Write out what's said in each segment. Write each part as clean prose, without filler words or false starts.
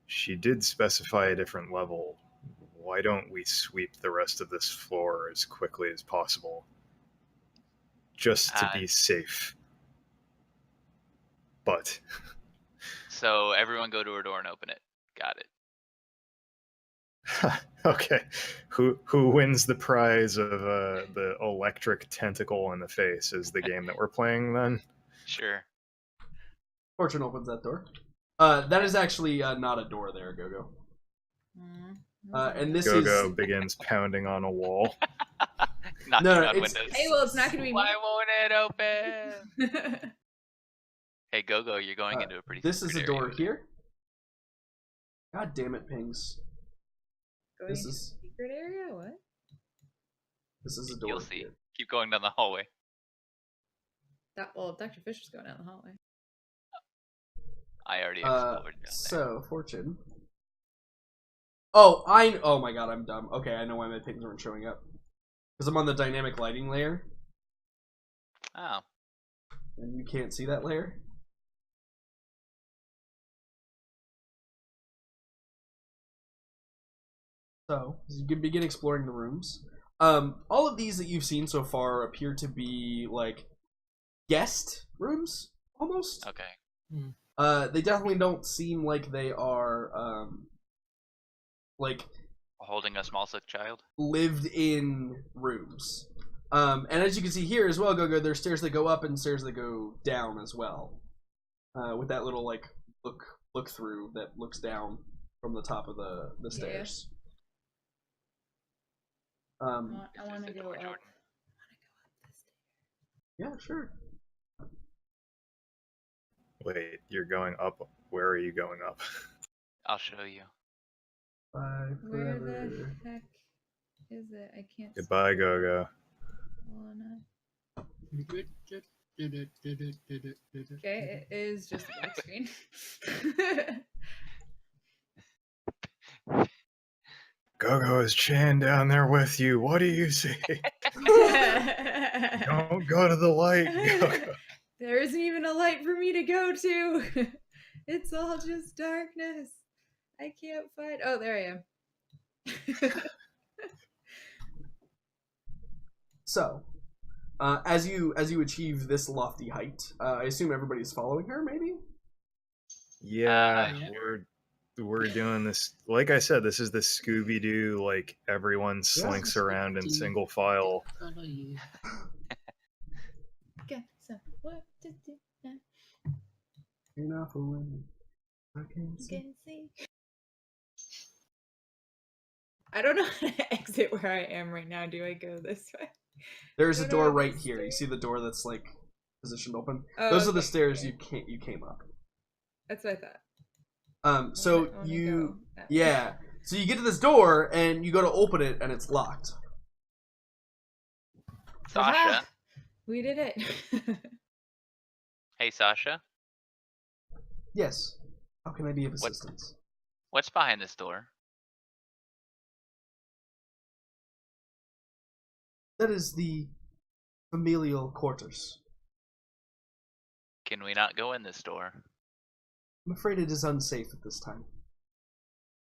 she did specify a different level. Why don't we sweep the rest of this floor as quickly as possible? Just to be safe. But So everyone go to her door and open it. Got it. okay, who wins the prize of the electric tentacle in the face is the game that we're playing then? Sure. Fortune opens that door. That is actually not a door there, Go-Go. And this Go-Go is... begins pounding on a wall. Knocking on windows. Hey, well, it's not going to be... Why won't it open? Hey, Go-Go, you're going into a pretty This is a door area. here. God damn it, pings. Going into a secret area? What? This is a door. You'll see. Here. Keep going down the hallway. Well, Dr. Fisher's going down the hallway. I already explored down there. So, Fortune. Oh, oh my god, I'm dumb. Okay, I know why my pings weren't showing up. Because I'm on the dynamic lighting layer. Oh. And you can't see that layer? So, as you can begin exploring the rooms. All of these that you've seen so far appear to be, like, guest rooms, almost. Okay. They definitely don't seem like they are, like... Holding a small sick child? Lived in rooms. And as you can see here as well, Go-Go, there's stairs that go up and stairs that go down as well. With that little, like, look through that looks down from the top of the stairs. I want to go up. Yeah, sure. Wait, you're going up? Where are you going up? I'll show you. Bye Where forever. the heck is it? I can't. Goodbye, Go-Go. Okay, it is just a black screen. Go-Go is Chan down there with you. What do you see? Don't go to the light, Go-Go. There isn't even a light for me to go to. It's all just darkness. I can't find. Oh, there I am. So, as you achieve this lofty height, I assume everybody's following her, maybe? Yeah, we're doing this. Like I said, this is the Scooby-Doo, like, everyone slinks around in single file. Okay, so what to do now? You're not fooling. I can see. I don't know how to exit where I am right now. Do I go this way? There's a door right here. You see the door that's like positioned open? Oh, those are the stairs you came up. That's what I thought. So you so you get to this door and you go to open it and it's locked. Sasha. Aha! We did it. Hey, Sasha. Yes. How can I be of assistance? What's behind this door? That is the familial quarters. Can we not go in this door? I'm afraid it is unsafe at this time.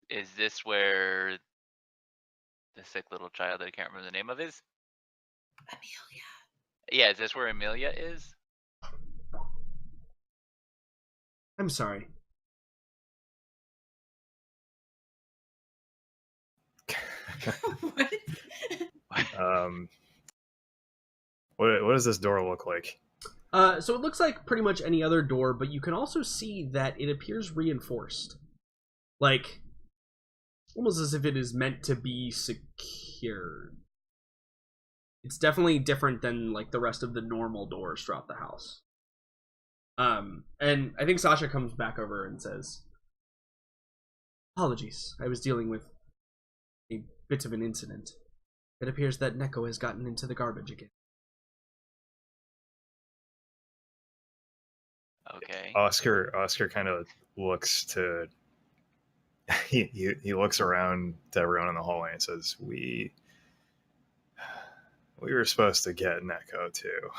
Is this where the sick little child that I can't remember the name of is? Amelia. Yeah, is this where Amelia is? I'm sorry. What does this door look like? So it looks like pretty much any other door, but you can also see that it appears reinforced. Like, almost as if it is meant to be secured. It's definitely different than, like, the rest of the normal doors throughout the house. And I think Sasha comes back over and says, "Apologies, I was dealing with a bit of an incident. It appears that Neko has gotten into the garbage again." Okay. Oscar kind of looks to he looks around to everyone in the hallway and says, "We were supposed to get Neko too,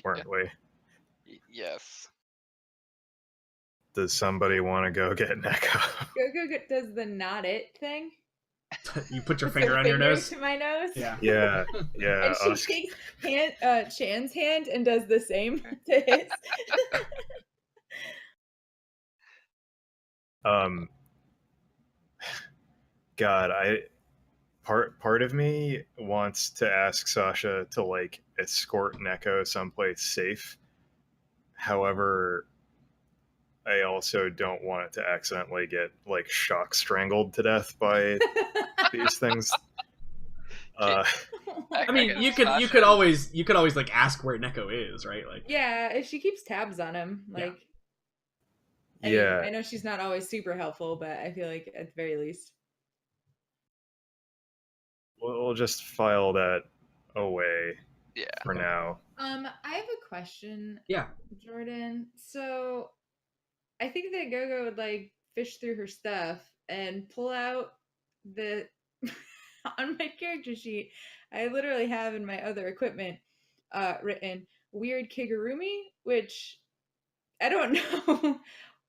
weren't we?" Yes. Does somebody want to go get Neko? Go does the not it thing. You put your Puts her finger on your nose. to my nose. Yeah. Yeah, yeah. And she takes Chan's hand and does the same to his. God, part of me wants to ask Sasha to like escort Neko someplace safe. However, I also don't want it to accidentally get like shock strangled to death by these things. I mean, you could always like ask where Neko is, right? Like, yeah, if she keeps tabs on him, like. I mean, yeah, I know she's not always super helpful, but I feel like at the very least. we'll just file that away for now. I have a question. Yeah. Jordan. So I think that Gogo would like fish through her stuff and pull out the on my character sheet. I literally have in my other equipment written weird kigurumi, which I don't know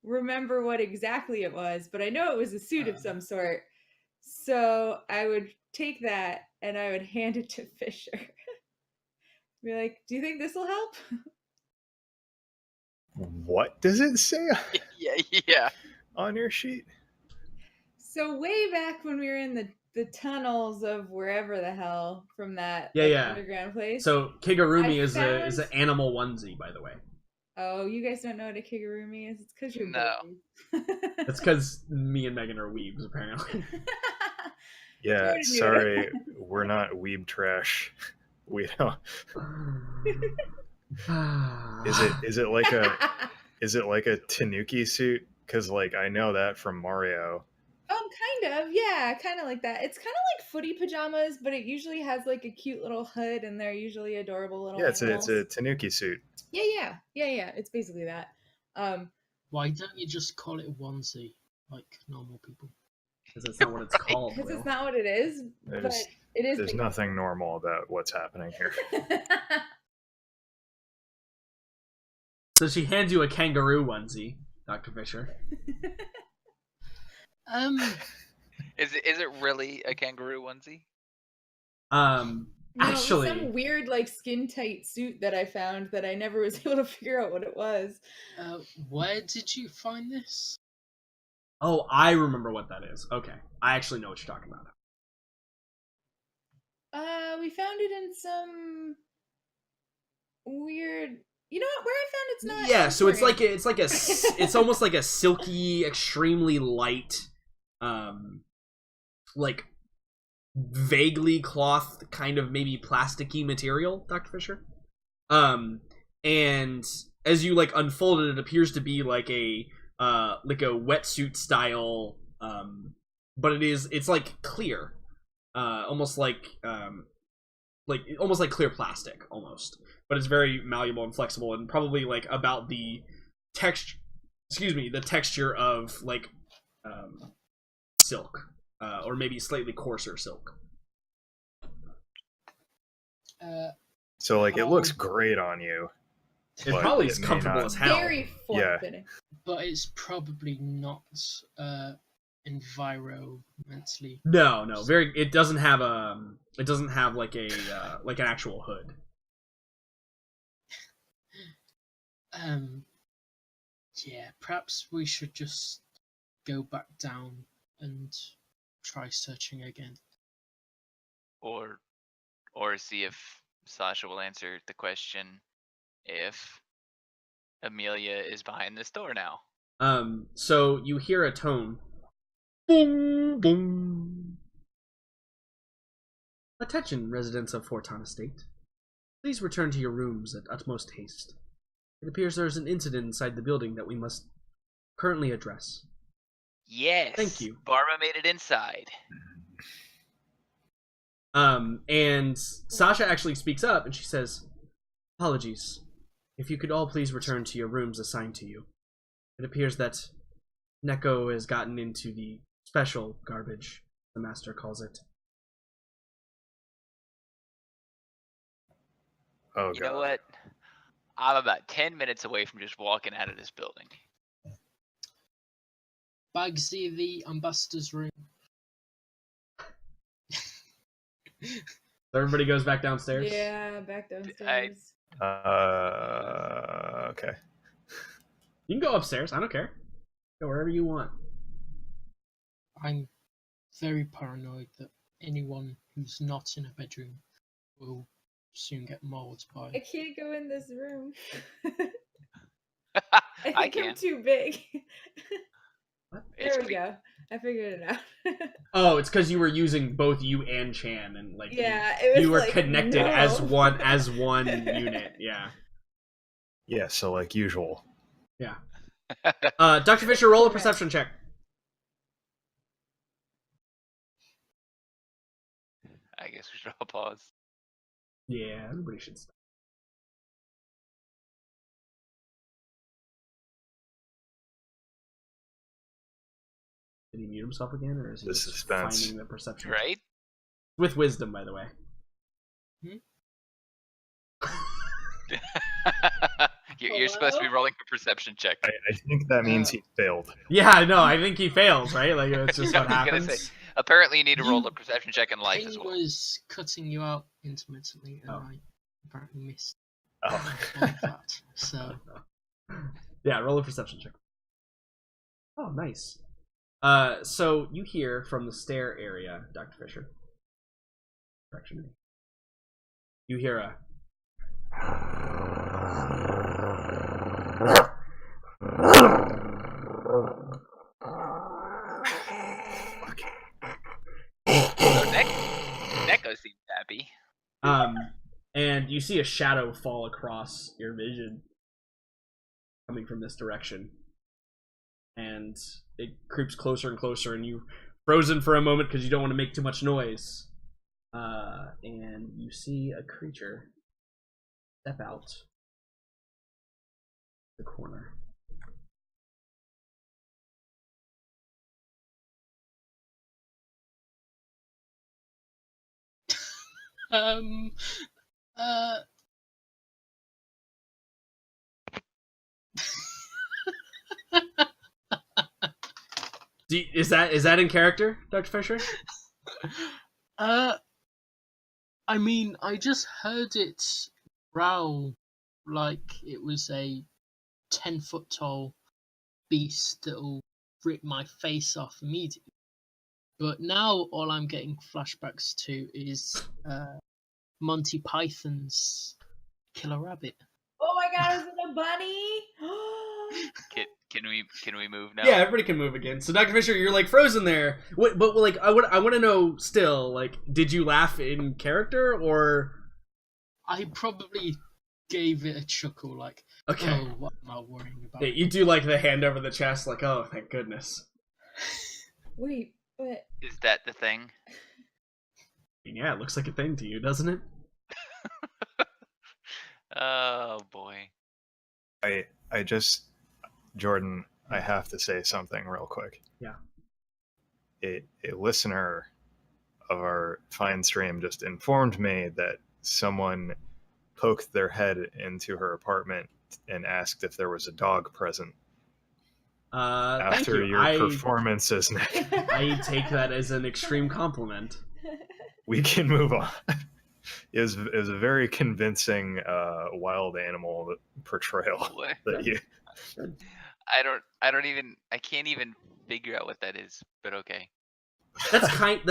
remember what exactly it was, but I know it was a suit of some sort. So I would take that and I would hand it to Fisher. Be like, do you think this will help? What does it say Yeah. on your sheet? So way back when we were in the tunnels of wherever the hell from that underground place. So kigurumi is an animal onesie, by the way. Oh, you guys don't know what a kigurumi is? It's because you're boys. It's because me and Megan are weebs, apparently. Yeah, sorry, we're not weeb trash. We don't. Is it like a tanuki suit? Because like I know that from Mario. Kind of, yeah, kind of like that. It's kind of like footy pajamas, but it usually has like a cute little hood, and they're usually adorable little. Yeah, it's a tanuki suit. Yeah. It's basically that. Why don't you just call it a onesie like normal people? Because that's not what it's called. Because it's not what it is. But it is. There's nothing normal about what's happening here. So she hands you a kangaroo onesie, Dr. Fisher. Is it really a kangaroo onesie? No, actually, some weird like skin tight suit that I found that I never was able to figure out what it was. Where did you find this? Oh, I remember what that is. Okay, I actually know what you're talking about. We found it in some weird. You know what? Where I found it's not. Yeah, so it's almost like a silky, extremely light, like vaguely cloth, kind of maybe plasticky material, Dr. Fisher. And as you like unfold it, it appears to be like a wetsuit style, but it's like clear, almost like clear plastic almost, but it's very malleable and flexible, and probably like about the texture of like silk, or maybe slightly coarser silk. So like it looks great on you. It probably is comfortable as hell. Very form-fitting. But it's probably not environmentally. No. It doesn't have like a like an actual hood. Yeah, perhaps we should just go back down and try searching again. Or see if Sasha will answer the question if Amelia is behind this door now. So you hear a tone. Boom, boom. Attention, residents of Forton Estate. Please return to your rooms at utmost haste. It appears there is an incident inside the building that we must currently address. Yes. Thank you. Barma made it inside. And Sasha actually speaks up and she says, "Apologies. If you could all please return to your rooms assigned to you. It appears that Neko has gotten into the special garbage, the master calls it." Oh, know what? I'm about 10 minutes away from just walking out of this building. Bagsy, the ambassador's room. Everybody goes back downstairs. Yeah, back downstairs. Okay. You can go upstairs. I don't care. Go wherever you want. I'm very paranoid that anyone who's not in a bedroom will soon get mauled I by. can't go in this room. I I think I'm can. too big. It's There we go. I figured it out. Oh, it's because you were using both you and Chan, and like Yeah, it was you were like, connected no. as one unit. Yeah. Yeah, so like usual. Yeah. Dr. Fisher, roll a Correct. perception check. I guess we should all pause. Yeah, everybody should stop. Did he mute himself again, or is he The just suspense. finding the perception? Right? With wisdom, by the way. You're supposed to be Hello? rolling a perception check. I think that means he failed. Yeah, no, I think he fails, right? Like, it's just what I was gonna happens. say, apparently, you need to roll You- a perception check in life as I well. was cutting you out intermittently, and Oh. I apparently missed Oh. all of that. So Yeah, roll a perception check. Oh, nice. So you hear from the stair area, Dr. Fisher. Correction. You hear a. So Neko seems happy. And you see a shadow fall across your vision, coming from this direction, and it creeps closer and closer, and you frozen for a moment because you don't want to make too much noise. And you see a creature step out the corner. um Is that in character, Dr. Fisher? I mean, I just heard it growl like it was a 10-foot tall beast that'll rip my face off immediately. But now all I'm getting flashbacks to is Monty Python's Killer Rabbit. Oh my god, is it a bunny? Can we move now? Yeah, everybody can move again. So, Dr. Fisher, you're like frozen there. But like, I want to know still. Like, did you laugh in character or? I probably gave it a chuckle, like, Okay. oh, what am I worrying about? Yeah, you do like the hand over the chest, like, oh, thank goodness. Wait, but Is that the thing? Yeah, it looks like a thing to you, doesn't it? Oh boy. I just, Jordan, I have to say something real quick. Yeah. A listener of our fine stream just informed me that someone poked their head into her apartment and asked if there was a dog present Thank after you. your performances, Nick. I take that as an extreme compliment. We can move on. It was a very convincing wild animal portrayal What? that you. I can't even figure out what that is, but okay. That's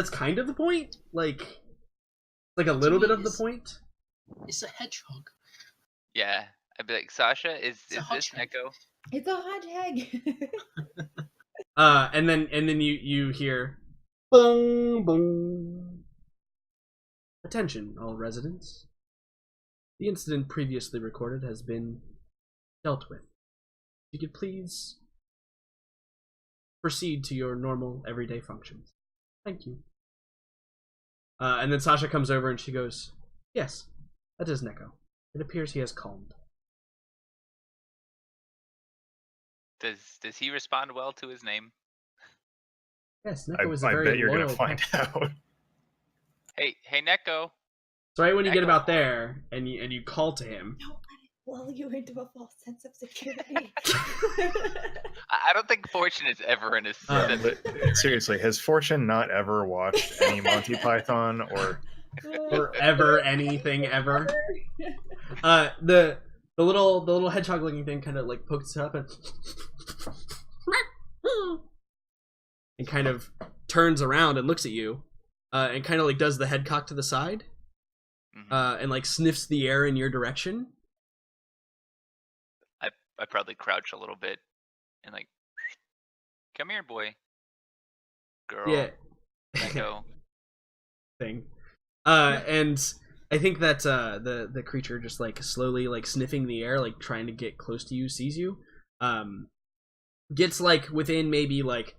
kind of the point. Like a little bit of the It's- point. It's a hedgehog. Yeah. I'd be like, Sasha, is It's a this hodgehog. Neko? it's a hedgehog. And then you hear boom boom. Attention, all residents. The incident previously recorded has been dealt with. If you could please proceed to your normal everyday functions. Thank you. And then Sasha comes over and she goes, "Yes, that is Neko. It appears he has calmed." Does he respond well to his name? Yes, I, Neko is a I very bet you're loyal gonna find pet. out. Hey Neko. So right when you get Neko. about there and you call to him, lull you into a false sense of security. I don't think Fortune is ever in a Um, sense. But seriously, has Fortune not ever watched any Monty Python or ever anything ever. The little hedgehog looking thing kind of like pokes up and kind of turns around and looks at you, and kind of like does the head cock to the side, Mhm. and like sniffs the air in your direction. I probably crouch a little bit and like, come here, boy, girl, Yeah. Echo. Thing. And I think that the creature just like slowly like sniffing the air, like trying to get close to you, sees you, gets like within maybe like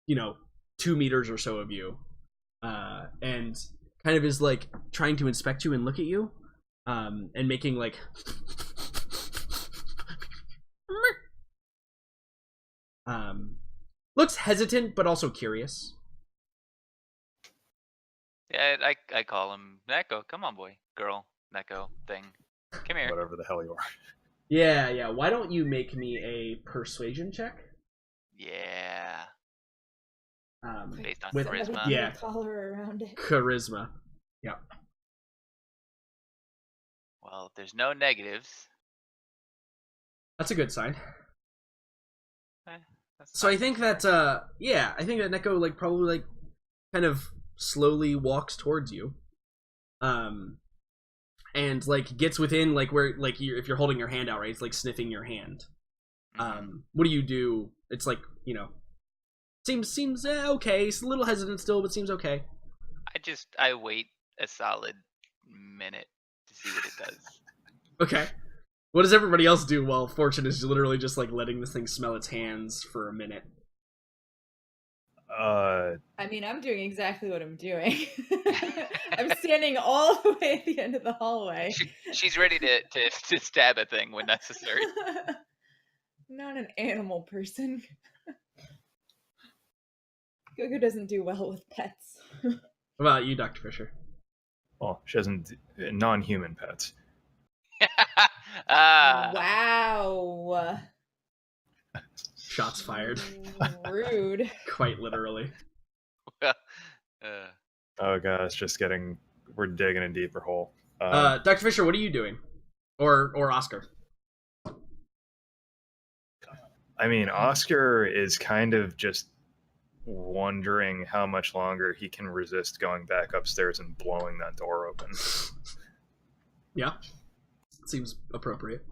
2 meters or so of you, and kind of is like trying to inspect you and look at you, and making like looks hesitant but also curious. Yeah, I call him Echo. Come on, boy, girl, Echo thing. Come here. whatever the hell you are? Yeah. Why don't you make me a persuasion check? Yeah, based on with charisma. Somebody yeah. put a collar around it. Charisma. Well, there's no negatives. That's a good sign. That's So I not think fair. that I think that Neko like probably like kind of slowly walks towards you, and like gets within like where like if you're holding your hand out, right, it's like sniffing your hand. Mhm. What do you do? It's like seems okay. It's a little hesitant still, but seems okay. I wait a solid minute to see what it does. Okay. What does everybody else do while Fortune is literally just like letting this thing smell its hands for a minute? I mean, I'm doing exactly what I'm doing. I'm standing all the way at the end of the hallway. She's ready to stab a thing when necessary. Not an animal person. Gogo doesn't do well with pets. What about you, Dr. Fisher? Well, she doesn't non-human pets. Wow. Shots fired. Rude. Quite literally. Well, Oh god, it's just we're digging a deeper hole. Dr. Fisher, what are you doing? Or Oscar? I mean, Oscar is kind of just wondering how much longer he can resist going back upstairs and blowing that door open. Yeah. Seems appropriate.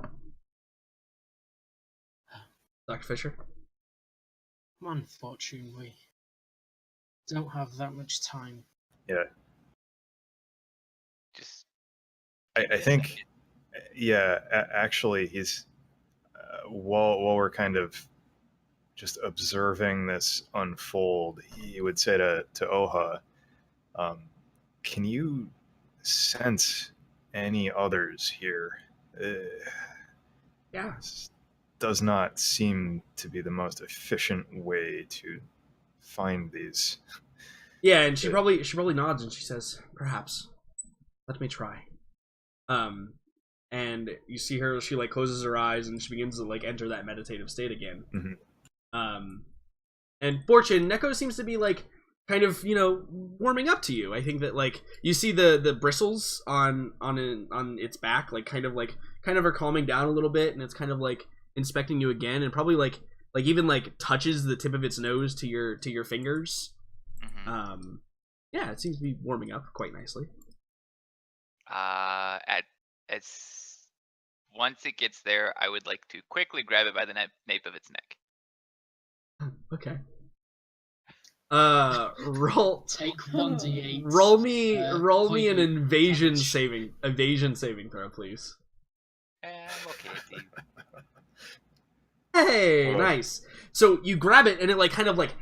Dr. Fisher? Come on, Fortune, we don't have that much time. Yeah, just I think, yeah, actually, he's while we're kind of just observing this unfold, he would say to Oha, "Can you sense any others here? Yeah. This does not seem to be the most efficient way to find these." Yeah, and she probably nods and she says, "Perhaps. Let me try." And you see her, she like closes her eyes and she begins to like enter that meditative state again. Mhm. And Fortune, Neko seems to be like kind of warming up to you. I think that like you see the bristles on its back like kind of are calming down a little bit, and it's kind of like inspecting you again, and probably like even like touches the tip of its nose to your fingers. mhm. Yeah, it seems to be warming up quite nicely. As once it gets there, I would like to quickly grab it by the nape of its neck. Okay. Roll Take 1d8. roll me an poison evasion saving throw, please. I'm okay, Steve. Hey, Whoa. nice. So you grab it and it like kind of like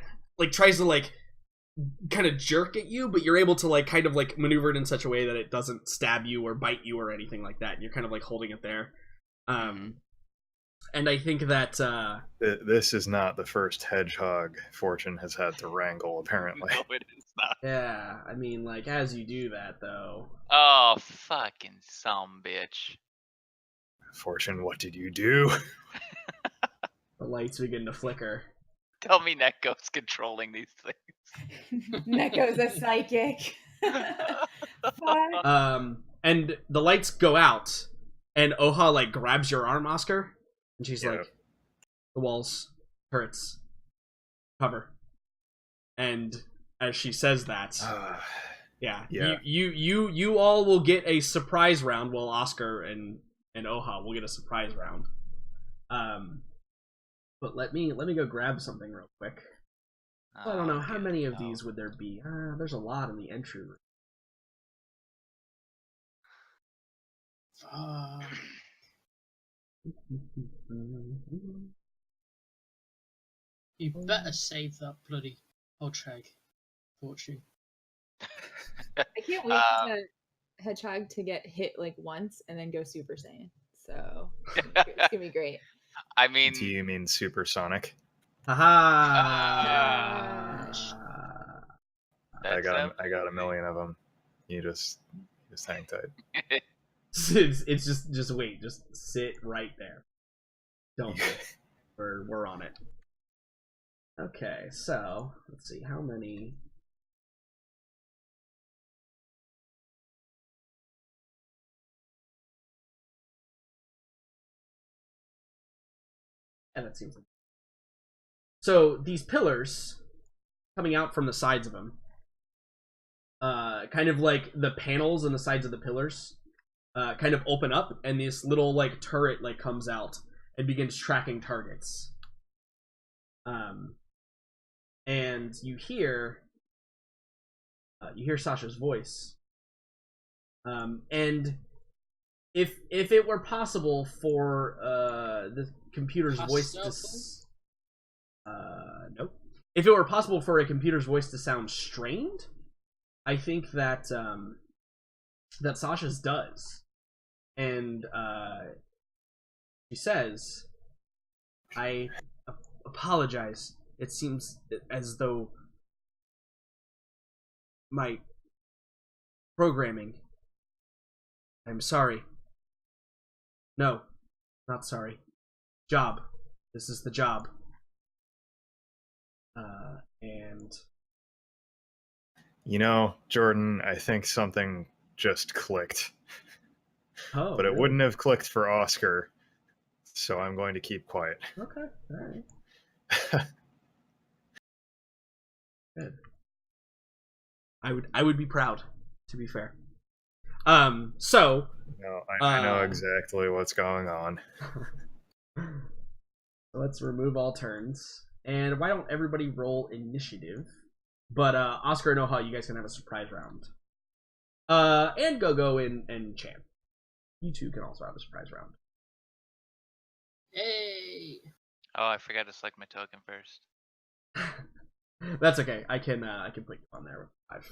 tries to like kind of jerk at you, but you're able to like kind of like maneuver it in such a way that it doesn't stab you or bite you or anything like that. You're kind of like holding it there. And I think that This is not the first hedgehog Fortune has had to wrangle, apparently. No, it is not. yeah, I mean like as you do that though. Oh, fucking some bitch. Fortune, what did you do? The lights begin to flicker. Tell me Neko's controlling these things. Neko's a psychic. Fuck. And the lights go out, and Oha like grabs your arm, Oscar, and she's Yeah. like, the walls, turrets, cover. And as she says that, yeah. You all will get a surprise round. Well, Oscar and Oha will get a surprise round. But let me go grab something real quick. I don't know how many of these would there be. There's a lot in the entry room. You better save that bloody Hodgehog fortune. I can't wait for the hedgehog to get hit like once and then go Super Saiyan. So it's gonna be great. I mean, Do you mean supersonic? Haha! I that's got a million of them. You just hang tight. It's just wait, just sit right there. Don't move. We're on it. Okay, so let's see how many. Yeah, that seems like. So these pillars coming out from the sides of them, kind of like the panels on the sides of the pillars, kind of open up, and this little like turret like comes out and begins tracking targets. And you hear Sasha's voice. And if it were possible for the computer's voice to nope. If it were possible for a computer's voice to sound strained, I think that that Sasha's does. And she says, I apologize. It seems as though my programming. I'm sorry. No, not sorry. Job. This is the job. And You know, Jordan, I think something just clicked. oh, But it really? wouldn't have clicked for Oscar, so I'm going to keep quiet. Okay, all right. Good. I would be proud, to be fair. So No, I know exactly what's going on. let's remove all turns. And why don't everybody roll initiative? But Oscar and Oha, you guys can have a surprise round. And Go-Go and Chan. You two can also have a surprise round. Hey! Oh, I forgot to select my token first. That's okay. I can put you on there with 5.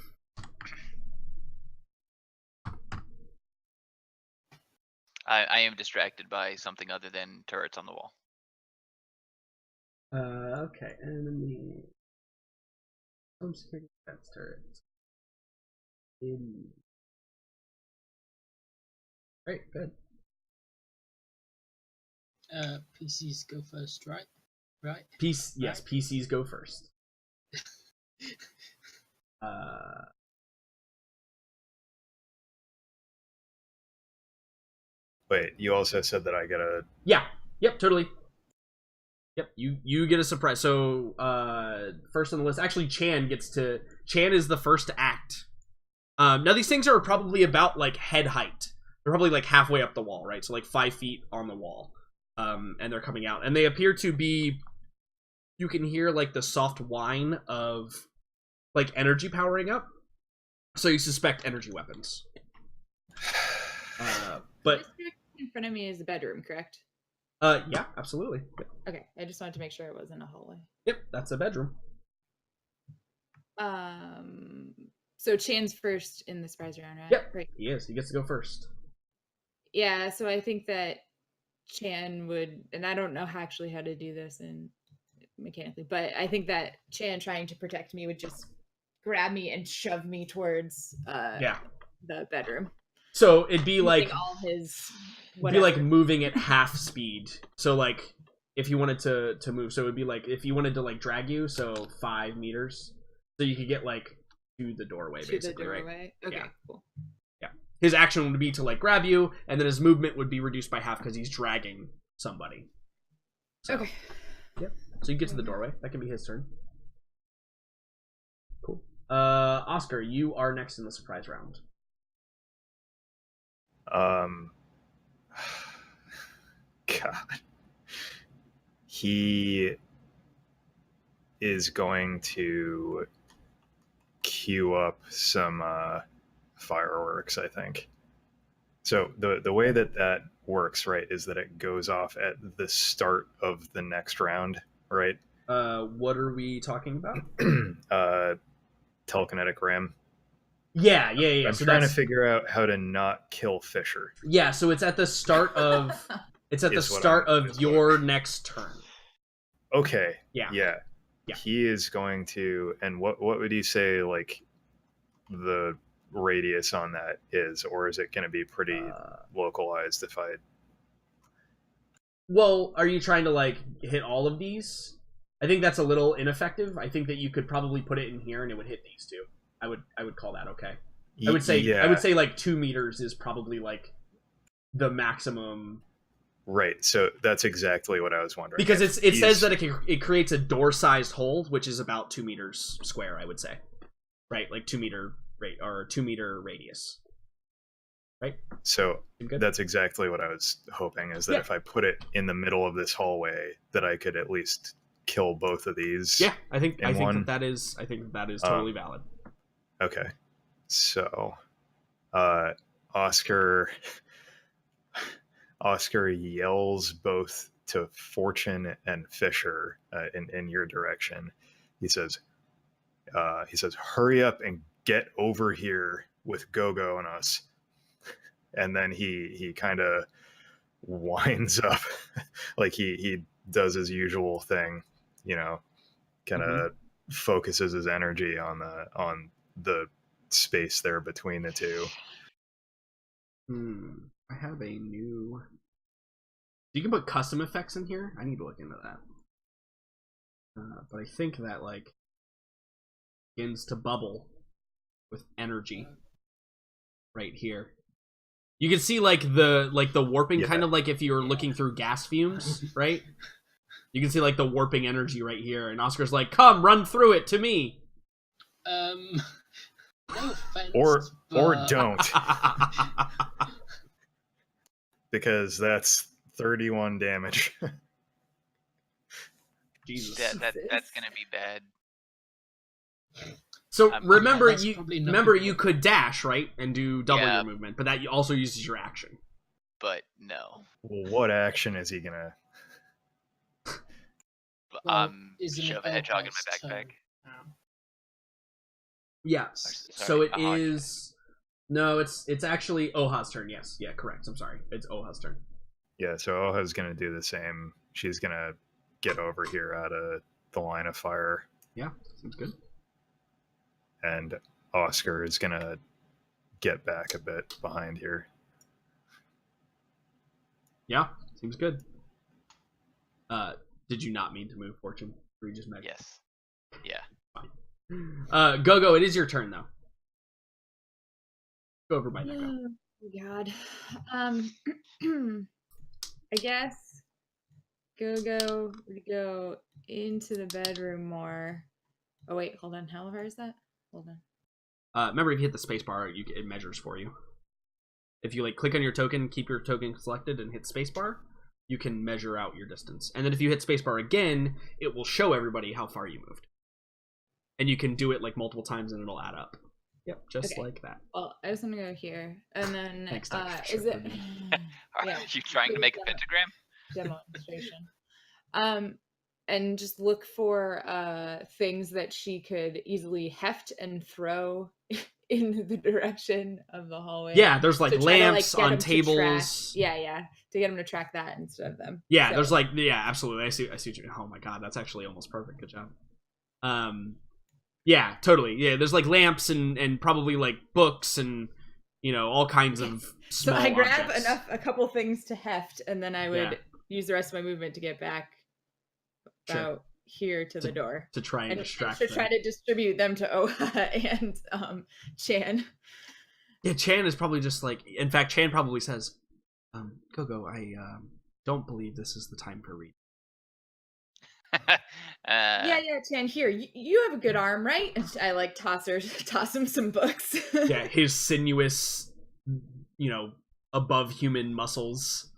I am distracted by something other than turrets on the wall. Okay, enemy. Home security defense turrets. Great, good. PCs go first, right? Right? Yes, Right. PCs go first. Wait, you also said that I get a... Yeah. Yep, totally. Yep, you get a surprise. So, first on the list, actually, Chan is the first to act. Now these things are probably about like head height. They're probably like halfway up the wall, right? So like 5 feet on the wall. And they're coming out, and they appear to be. You can hear like the soft whine of like energy powering up. So you suspect energy weapons. But This in front of me is the bedroom, correct? yeah, absolutely. Yep. Okay, I just wanted to make sure it wasn't a hallway. Yep, that's a bedroom. So Chan's first in the surprise round, right? Yep, Right. he is. He gets to go first. Yeah, so I think that Chan would, and I don't know actually how to do this and mechanically, but I think that Chan trying to protect me would just grab me and shove me towards Yeah. the bedroom. So it'd be like using all his it'd be whatever. like moving at half speed. So like if you wanted to move, so it'd be like if you wanted to like drag you, so 5 meters, so you could get like to the doorway, to basically, the right? doorway. Okay, Yeah. cool. His action would be to like grab you, and then his movement would be reduced by half because he's dragging somebody. So, Okay. Yep. So you get to the doorway. That can be his turn. Cool. Oscar, you are next in the surprise round. God. He is going to queue up some fireworks, I think. So the way that works, right, is that it goes off at the start of the next round, right? What are we talking about? Telekinetic ram. Yeah. I'm So trying to figure out how to not kill Fisher. Yeah, so it's at the start of it's at the Is what start I'm- of your next turn. Okay. Yeah. Yeah. He is going to, and what would you say like the radius on that is, or is it going to be pretty localized if I? Well, are you trying to like hit all of these? I think that's a little ineffective. I think that you could probably put it in here and it would hit these two. I would call that okay. I would say like 2 meters is probably like the maximum. Right. So that's exactly what I was wondering. Because If it says he's- that it creates a door-sized hole, which is about 2 meters square, I would say. Right, like 2 meter or 2 meter radius. Right. So Seem good? that's exactly what I was hoping, is that Yeah. if I put it in the middle of this hallway, that I could at least kill both of these. Yeah, I think one. that is totally valid. Okay. So, Oscar yells both to Fortune and Fisher in your direction. He says, "Hurry up and get over here with Gogo and us." And then he kind of winds up like he does his usual thing, kind of focuses his energy on the space there between the two. I have a new. You can put custom effects in here. I need to look into that. But I think that like begins to bubble with energy right here. You can see like the warping, kind of like if you were looking through gas fumes, right? You can see like the warping energy right here, and Oscar's like, "Come, run through it to me." No offense, Or but don't, because that's 31 damage. Jesus. That's gonna be bad. So remember, that's probably not you good. could dash, right, and do double Yeah. your movement, but that also uses your action. But no. Well, what action is he gonna? Well, isn't Shove it a hedgehog in Oha's my backpack. turn? Yes. Sorry, So it Ahaj. is. No, it's actually Oha's turn. Yes. Yeah. Correct. I'm sorry. It's Oha's turn. Yeah, so Oha's gonna do the same. She's gonna get over here out of the line of fire, Yeah. Seems good. and Oscar is gonna get back a bit behind here. Yeah. Seems good. Did you not mean to move, Fortune? Or you just meant? Yes. Yeah. Go. It is your turn though. Go over by Neko. Oh God. I guess go into the bedroom more. Oh wait, hold on. How far is that? Hold on. Remember, if you hit the space bar, it measures for you. If you like click on your token, keep your token selected, and hit spacebar, you can measure out your distance. And then if you hit spacebar again, it will show everybody how far you moved. And you can do it like multiple times, and it'll add up. Yep, just Okay. like that. Well, I just want to go here, and then Thanks, Dr. is it? Are Yeah. you trying to make a pentagram? Demonstration. And just look for things that she could easily heft and throw in the direction of the hallway. Yeah, there's like To try to, lamps get on 'em to tables. track- yeah, to get them to track that instead of them. Yeah, So- there's like absolutely. I see what you. Oh my god, that's actually almost perfect. Good job. Yeah, totally. Yeah, there's like lamps and probably like books and all kinds of So small I grab objects. a couple things to heft, and then I would Yeah. use the rest of my movement to get back Sure. about here to the door. to try and And distract to them. try to distribute them to Oha and Chan. Yeah, Chan is probably just like. In fact, Chan probably says, "Gogo, I don't believe this is the time for reading." Yeah, Chan. Here, you have a good arm, right? And I like toss him some books. Yeah, his sinuous, above human muscles.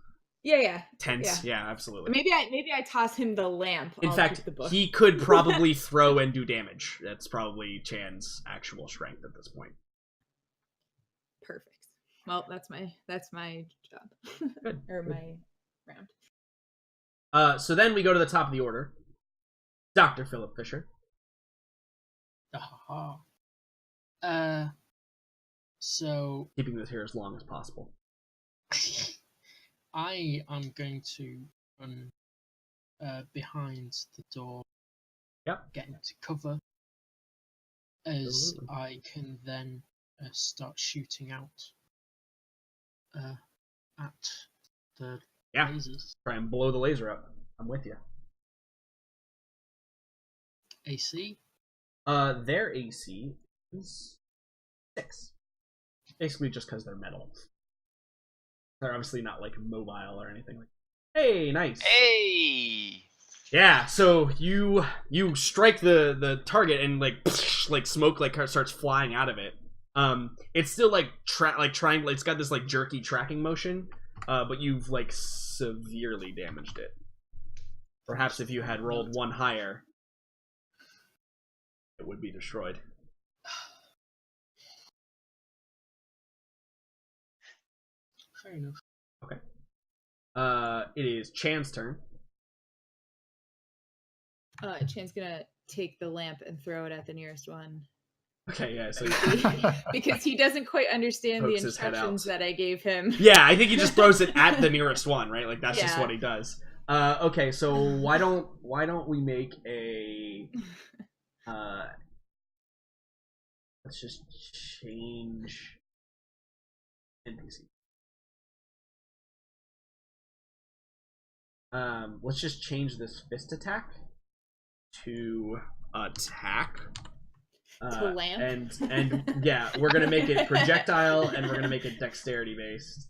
Yeah. Tense. Yeah, absolutely. Maybe I toss him the lamp. In I'll fact, keep the book. he could probably throw and do damage. That's probably Chan's actual strength at this point. Perfect. Well, that's my job. Good. Or my round. So then we go to the top of the order. Dr. Philip Fisher. So Keeping this here as long as possible. I am going to run behind the door. Yep. Get into cover. As Absolutely. I can then start shooting out at the Yeah. lasers. Try and blow the laser up. I'm with you. AC. Their AC is 6. Basically just because they're metal. They're obviously not like mobile or anything like that. Hey, nice. Hey! Yeah, so you strike the target and like smoke starts flying out of it. It's still like trying. It's got this like jerky tracking motion, but you've like severely damaged it. Perhaps if you had rolled one higher, it would be destroyed. Fair enough. Okay. It is Chan's turn. Chan's gonna take the lamp and throw it at the nearest one. Okay, yeah. So Because he doesn't quite understand the Pokes his head instructions out. that I gave him. yeah, I think he just throws it at the nearest one, right? Like that's just Yeah. what he does. Okay, so why don't we make a let's just change NPC. Let's just change this fist attack to attack. To lamp? And yeah, we're gonna make it projectile and we're gonna make it dexterity based.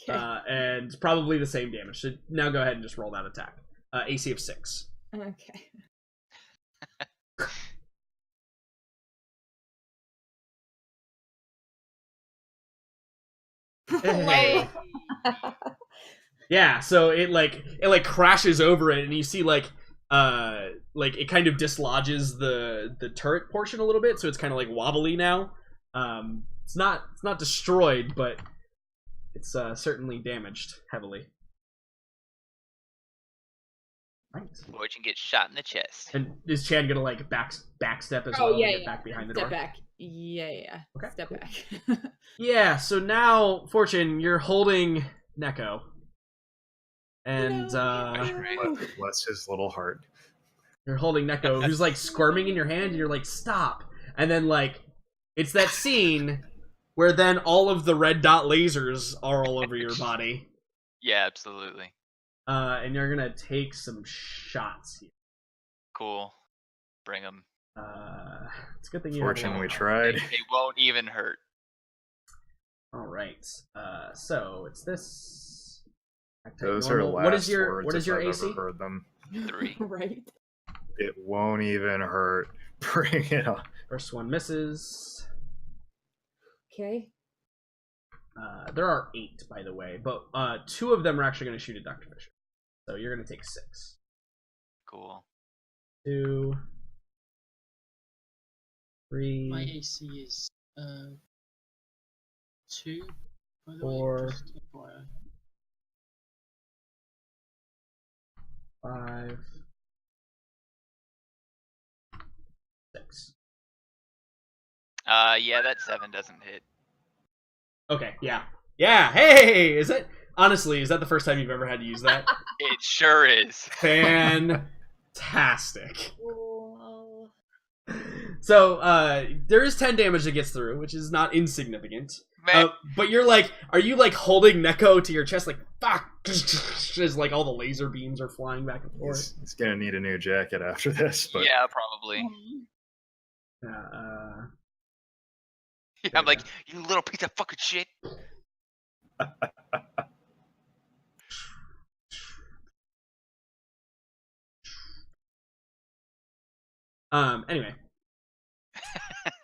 Okay. And probably the same damage. So now go ahead and just roll that attack. AC of 6. Okay. Hey. Yeah, so it crashes over it, and you see like it kind of dislodges the turret portion a little bit, so it's kind of like wobbly now. It's not destroyed, but it's certainly damaged heavily. Right. Fortune gets shot in the chest. And is Chad gonna like backstep as Oh, well? yeah, and get yeah. back behind the Step door. back. Yeah. Okay, Step cool. back. Yeah. So now, Fortune, you're holding Neko, and Bless his little heart. you're holding Neko, who's like squirming in your hand, and you're like, "Stop!" And then like, it's that scene where then all of the red dot lasers are all over your body, Yeah, absolutely. and you're gonna take some shots here. Cool. Bring them. It's a good thing you Fortune, have a we lot. tried. They won't even hurt. All right. So it's this. Those are Normal. last What is your words what is if your I've AC? ever heard them. 3. Right. It won't even hurt. Bring it on. First one misses. Okay. There are 8, by the way, but 2 of them are actually going to shoot at Dr. Fisher. So you're going to take 6. Cool. 2, 3, My AC is 2. By the 4, way, just FYI. 5, 6. Yeah, that 7 doesn't hit. Okay, yeah. Yeah, hey! Is that the first time you've ever had to use that? It sure is. Fantastic. Well, So there is 10 damage that gets through, which is not insignificant. Man, But you're like, are you like holding Neko to your chest like fuck? As like all the laser beams are flying back and forth. He's gonna need a new jacket after this. But yeah, probably. Yeah, I'm like, you little piece of fucking shit. Anyway.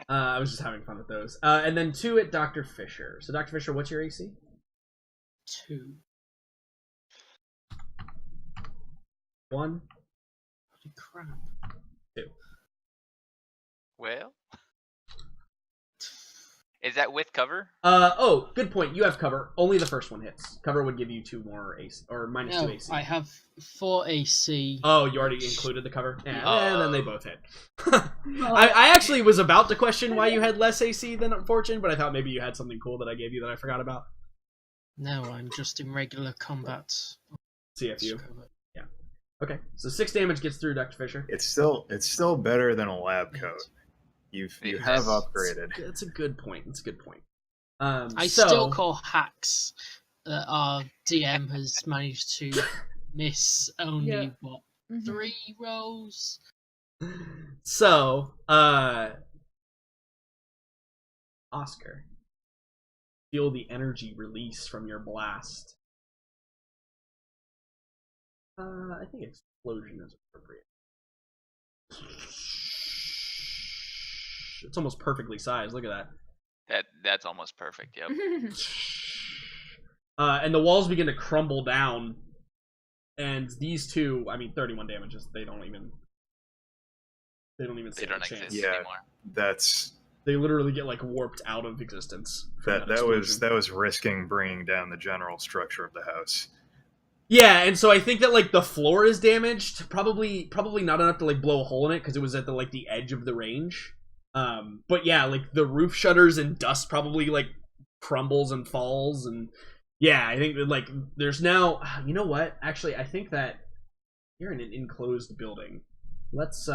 I was just having fun with those. And then 2 at Dr. Fisher. So Dr. Fisher, what's your AC? 2. 1. Holy crap. 2. Well, is that with cover? Oh, good point. You have cover. Only the first one hits. Cover would give you 2 more AC, or minus 2 No, AC. I have 4 AC. Oh, you already included the cover? Yeah, and then they Oh. both hit. I actually was about to question why you had less AC than Fortune, but I thought maybe you had something cool that I gave you that I forgot about. No, I'm just in regular combat. CFU. Yeah. Okay, so 6 damage gets through Dr. Fisher. it's still better than a lab coat. You have Yes. upgraded. That's a good point. That's a good point. I So- still call hacks that our DM has managed to miss only, Yeah. what, Mhm. 3 rolls? So, Oscar, feel the energy release from your blast. I think explosion is appropriate. It's almost perfectly sized. Look at that. That's almost perfect. Yep. And the walls begin to crumble down, and these 2, I mean, 31 damages. They don't even They stand don't a chance. exist Yeah. anymore. That's They literally get like warped out of existence. From that was explosion. risking bringing down the general structure of the house. Yeah, and so I think that like the floor is damaged. Probably not enough to like blow a hole in it because it was at the edge of the range. But yeah, like the roof shutters and dust probably like crumbles and falls, and yeah, I think that like there's now. You know what? Actually, I think that you're in an enclosed building. Let's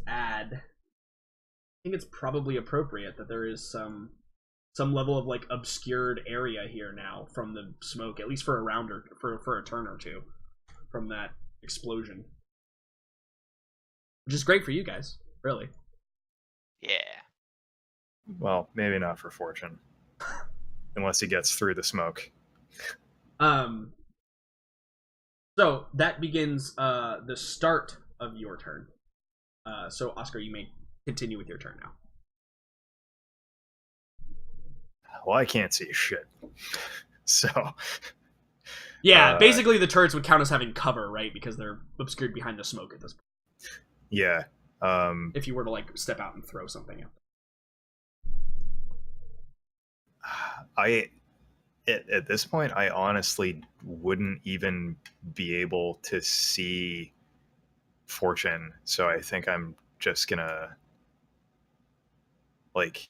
add. I think it's probably appropriate that there is some level of like obscured area here now from the smoke, at least for a round or for a turn or two from that explosion, which is great for you guys, really. Yeah. Well, maybe not for Fortune, unless he gets through the smoke. So that begins the start of your turn. So Oscar, you may continue with your turn now. Well, I can't see shit. So Yeah, basically the turrets would count as having cover, right? Because they're obscured behind the smoke at this point. yeah. If you were to like step out and throw something out. At this point, I honestly wouldn't even be able to see Fortune, so I think I'm just gonna like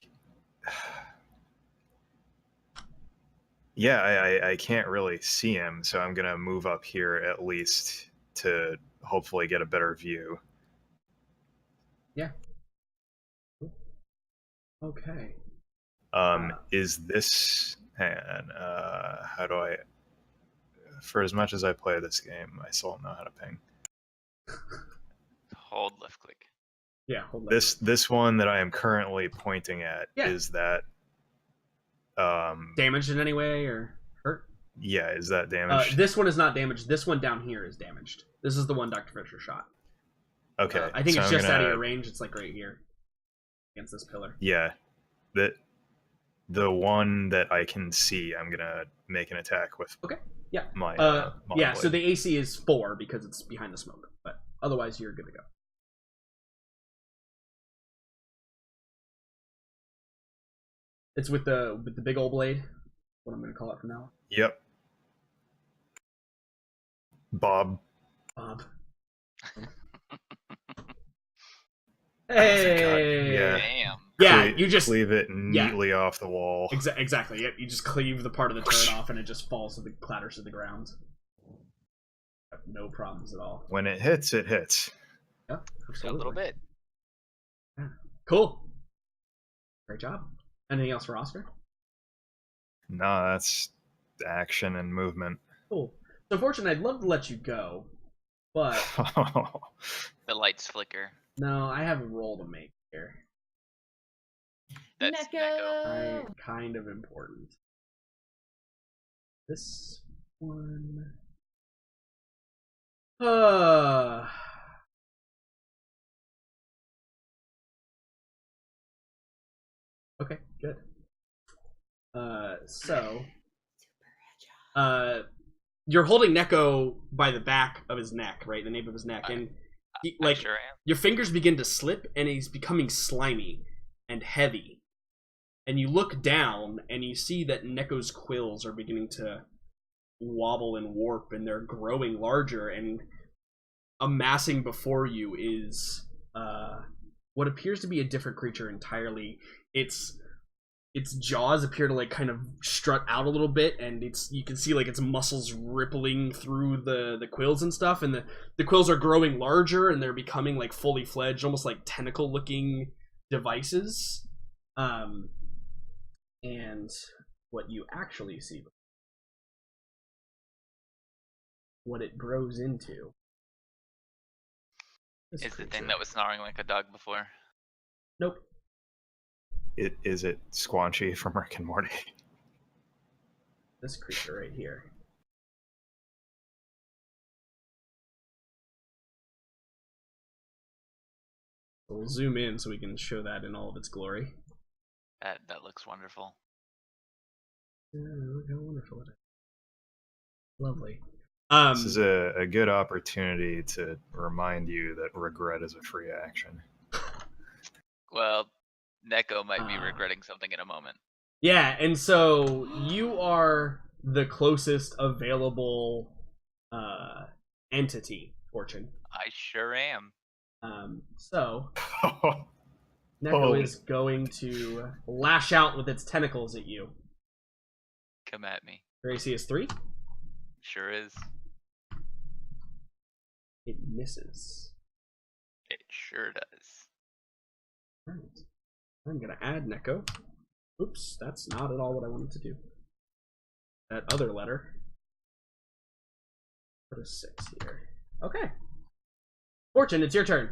yeah, I can't really see him, so I'm gonna move up here at least to hopefully get a better view. Okay. Is this and how do I? For as much as I play this game, I still don't know how to ping. Hold left click. Yeah, hold on. This one that I am currently pointing at Yeah. is that Damaged in any way or hurt? yeah, is that damaged? This one is not damaged. This one down here is damaged. This is the one Dr. Fisher shot. Okay. I think so it's I'm just out of gonna- your range. It's like right here against this pillar. Yeah. The one that I can see, I'm gonna make an attack with. Okay, yeah. My Yeah, so blade. the AC is 4 because it's behind the smoke, but otherwise you're good to go. It's with the big old blade. What I'm going to call it from now on. Yep. Bob. Bob. God, Hey. yeah. Damn. Yeah, Cle- you just cleave it neatly off the wall. exactly. Yep, you just cleave the part of the turret off, and it just falls to the clatters to the ground. No problems at all. When it hits, it hits. Yeah, A little bit. Yeah. Cool. Great job. Anything else for Oscar? No, that's action and movement. Cool. So, Fortune, I'd love to let you go, but The lights flicker. no, I have a roll to make here. That's Neko. Kind of important. This one. Okay, good. So, you're holding Neko by the back of his neck, right? The nape of his neck, and he, I like sure am. your fingers begin to slip, and he's becoming slimy and heavy. And you look down, and you see that Neko's quills are beginning to wobble and warp, and they're growing larger. And amassing before you is what appears to be a different creature entirely. Its jaws appear to like kind of strut out a little bit, and you can see like its muscles rippling through the quills and stuff, and the quills are growing larger, and they're becoming like fully fledged, almost like tentacle looking devices. And what you actually see, what it grows into, Is the thing that was snarling like a dog before? Nope. Is it Squanchy from Rick and Morty? This creature right here. We'll zoom in so we can show that in all of its glory. That looks wonderful. Yeah, look how wonderful it is. Lovely. This is a good opportunity to remind you that regret is a free action. Well, Neko might be regretting something in a moment. Yeah, and so you are the closest available entity, Fortune. I sure am. So Neko is going to lash out with its tentacles at you. Come at me. Your AC is 3. Sure is. It misses. It sure does. Alright. I'm gonna add Neko. Oops, that's not at all what I wanted to do. That other letter. Put a 6 here. Okay. Fortune, it's your turn.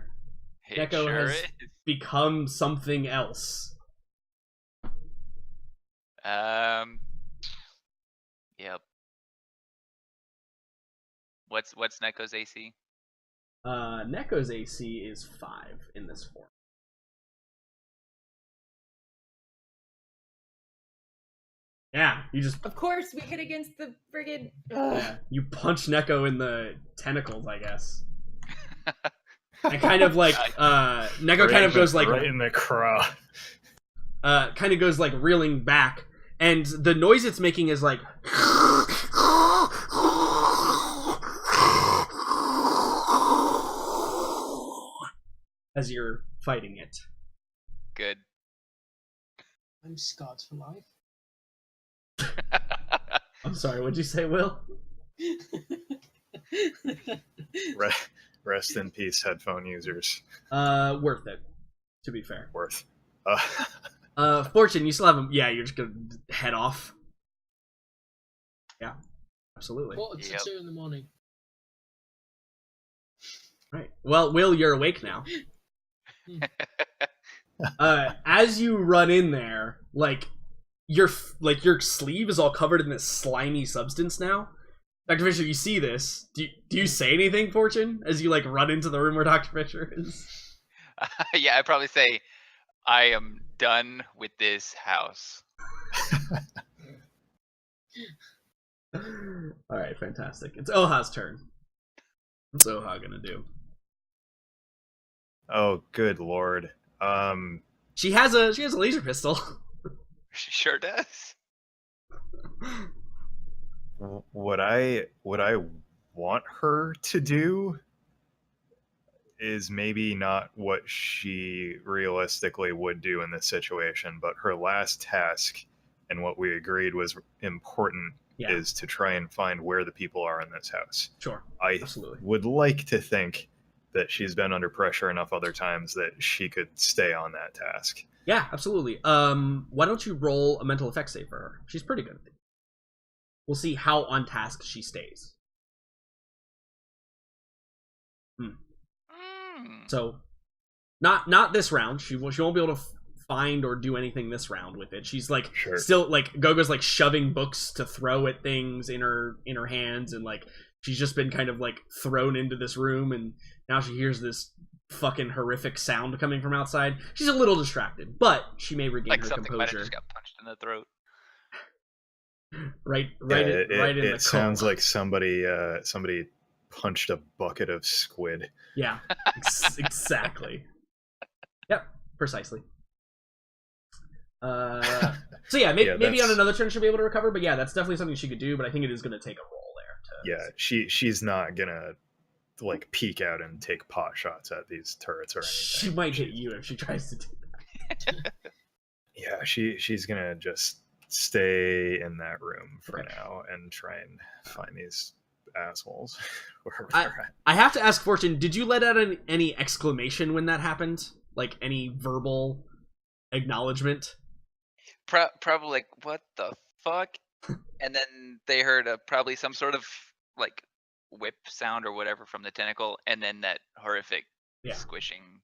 It Neko sure has is. become something else. Yep. What's Neko's AC? Neko's AC is 5 in this form. Yeah, you just Of course, we hit against the friggin'. yeah, you punch Neko in the tentacles, I guess. And kind of like Neko kind of goes like right in the craw. kind of goes like reeling back, and the noise it's making is like as you're fighting it. Good. I'm scarred for life. I'm sorry, what'd you say, Will? Rest in peace, headphone users. Worth it, to be fair. Worth. Fortune, you still have him. Yeah, you're just gonna head off. Yeah, absolutely. Quarter to Yep. 2 in the morning. Right. Well, Will, you're awake now. As you run in there, like your sleeve is all covered in this slimy substance now. Dr. Fisher, you see this. Do you say anything, Fortune, as you like run into the room where Dr. Fisher is? Yeah, I'd probably say I am done with this house. All right, fantastic. It's Oha's turn. What's Oha gonna do? Oh, good lord. She has a laser pistol. She sure does. What I want her to do is maybe not what she realistically would do in this situation, but her last task and what we agreed was important is to try and find where the people are in this house. Sure. I Absolutely. would like to think that she's been under pressure enough other times that she could stay on that task. Yeah, absolutely. Why don't you roll a mental effects save for her? She's pretty good at it. We'll see how on task she stays. So, not this round. She won't be able to find or do anything this round with it. She's like still like Gogo's like shoving books to throw at things in her hands, and like she's just been kind of like thrown into this room, and now she hears this fucking horrific sound coming from outside. She's a little distracted, but she may regain her something might have composure. just got punched in the throat. Right in the it sounds like somebody punched a bucket of squid. Yeah, exactly. Yep, precisely. So yeah, maybe on another turn she'll be able to recover. But yeah, that's definitely something she could do. But I think it is going to take a roll there. She's not gonna like peek out and take pot shots at these turrets or anything. She might hit you if she tries to do that. Yeah, she's gonna just stay in that room for now and try and find these assholes wherever they're at. I have to ask Fortune, did you let out any exclamation when that happened? Like any verbal acknowledgement? Probably like, what the fuck? And then they heard probably some sort of like whip sound or whatever from the tentacle, and then that horrific squishing,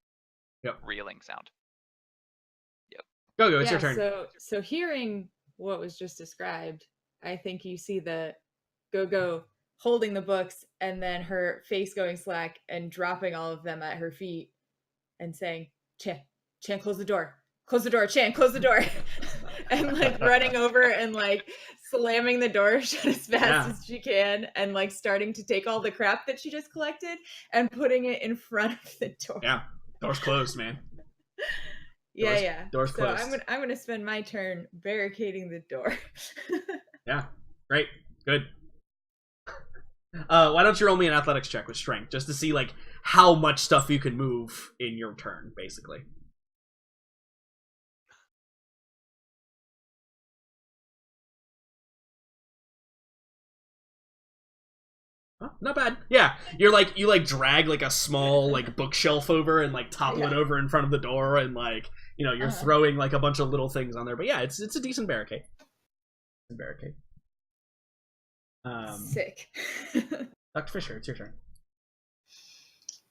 reeling sound. Go, it's your turn. So hearing what was just described, I think you see the Go holding the books and then her face going slack and dropping all of them at her feet and saying, Chan, close the door, Chan, close the door. And like running over and like slamming the door shut as fast as she can, and like starting to take all the crap that she just collected and putting it in front of the door. Yeah, door's closed, man. Door's closed. So I'm gonna spend my turn barricading the door. Yeah, great, good. Why don't you roll me an athletics check with strength, just to see like how much stuff you can move in your turn, basically. Oh, not bad. Yeah, you drag like a small like bookshelf over and like topple it over in front of the door, and like you're throwing like a bunch of little things on there. But yeah, it's a decent barricade. Sick. Dr. Fisher, it's your turn.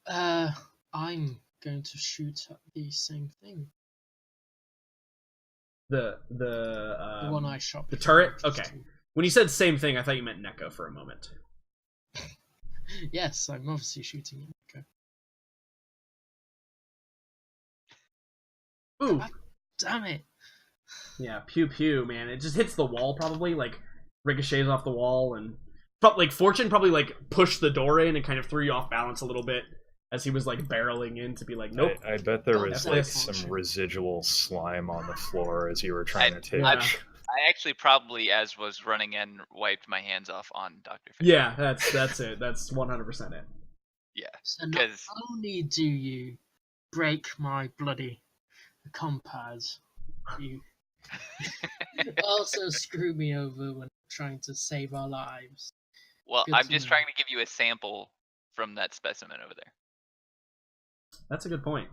I'm going to shoot at the same thing. The one I shot. The turret? Okay. When you said same thing, I thought you meant Neko for a moment. Yes, I'm obviously shooting at Neko. Ooh. God damn it. Yeah, pew pew, man. It just hits the wall probably, like ricochets off the wall, and like Fortune probably like pushed the door in and kind of threw you off balance a little bit as he was like barreling in to be like, nope. I bet there was like some residual slime on the floor as you were trying to take it. I actually probably, as was running in, wiped my hands off on Dr. Fisher. Yeah, that's it. That's 100% it. Yeah. So not only do you break my bloody compass, you also screw me over when I'm trying to save our lives. Well, I'm just trying to give you a sample from that specimen over there. That's a good point.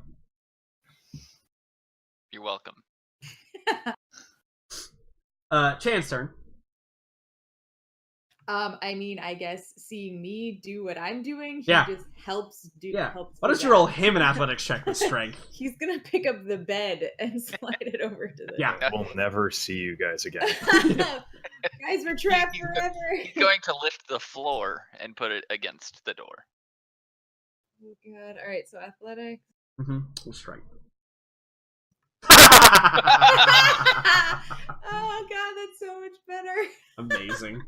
You're welcome. Chan's turn. I mean, I guess seeing me do what I'm doing, he just helps do. Yeah. Helps Why don't you roll him an athletics check with strength? He's gonna pick up the bed and slide it over to the. Yeah. We'll never see you guys again. Guys, we're trapped forever. He's going to lift the floor and put it against the door. Oh god! All right, so athletics. With strength. Oh god, that's so much better. Amazing.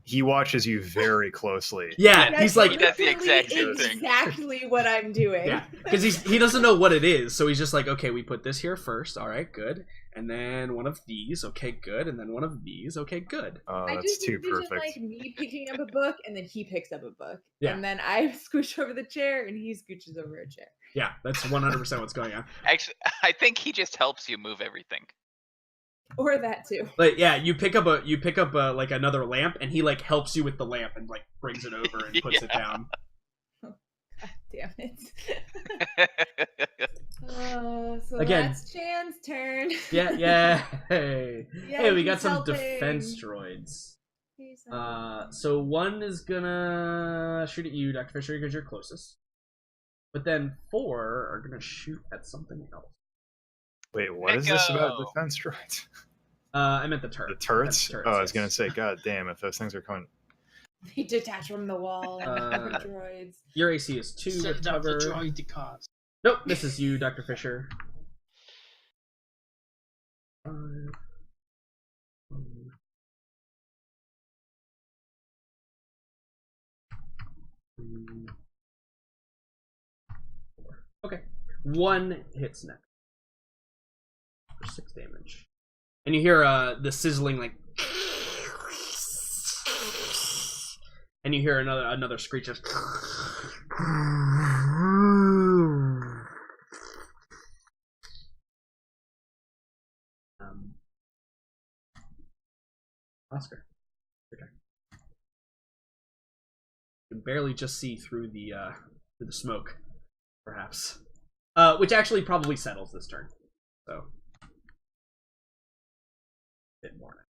He watches you very closely. Yeah, he's like, he does the exact same thing. Exactly what I'm doing. Yeah, because he doesn't know what it is, so he's just like, okay, we put this here first. All right, good. And then one of these, okay, good. And then one of these, okay, good. Oh, I that's just too envision, perfect. like me picking up a book, and then he picks up a book, Yeah. and then I scooch over the chair, and he scooches over a chair. Yeah, that's 100% what's going on. Actually, I think he just helps you move everything. Or that too. But yeah, you pick up a like another lamp, and he like helps you with the lamp and like brings it over and puts it down. Damn it. So Again. that's Chan's turn. Yeah. Hey, Yeah, we got he's some helping. defense droids. He's helping. So one is gonna shoot at you, Dr. Fisher, because you're closest. But then 4 are gonna shoot at something else. Wait, what is this about defense droids? I meant the turret. The turrets? Turrets, Oh, I was yes. gonna say, god damn, if those things are coming. He detached from the wall and the droids. Your AC is 2 with Send out the cover. droid cards. Nope, this is you, Dr. Fisher. 5. Okay. 1 hits next. For 6 damage. And you hear the sizzling like, and you hear another screech of Oscar. Okay. You can barely just see through the smoke, perhaps. Which actually probably settles this turn. So a bit more.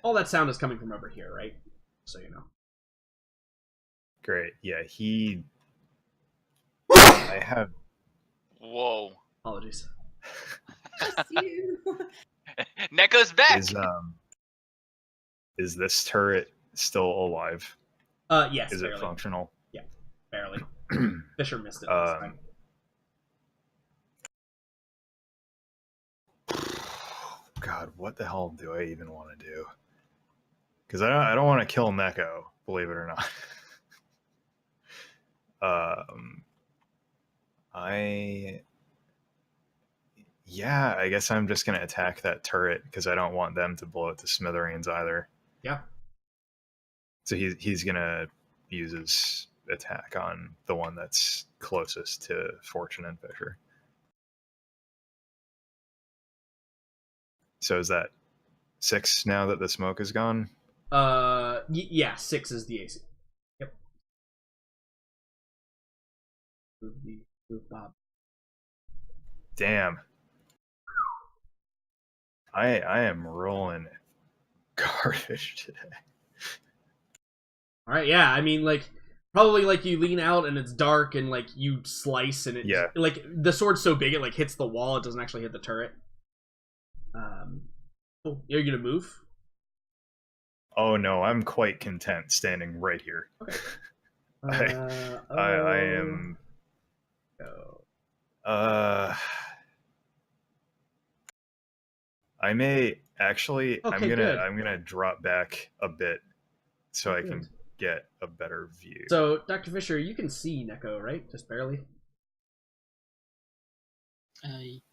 All that sound is coming from over here, right? So you know. Great. Yeah, I have. Whoa. Apologies. Neko's back. Is this turret still alive? Yes. Is barely. it functional? Yeah, barely. Fisher missed it this time. God, what the hell do I even want to do? Because I don't want to kill Neko, believe it or not. I guess I'm just gonna attack that turret because I don't want them to blow it to smithereens either. Yeah. So he's gonna use his attack on the one that's closest to Fortune and Fisher. So is that 6 now that the smoke is gone? Yeah, 6 is the AC. Yep. Move Bob. Damn. I am rolling garbage today. All right, yeah. I mean, like, probably like you lean out and it's dark and like you slice and it like the sword's so big it like hits the wall. It doesn't actually hit the turret. Cool. You're gonna move? Oh no, I'm quite content standing right here. Okay. I am. I may actually. Okay, I'm gonna drop back a bit so I can get a better view. So, Dr. Fisher, you can see Neko, right? Just barely.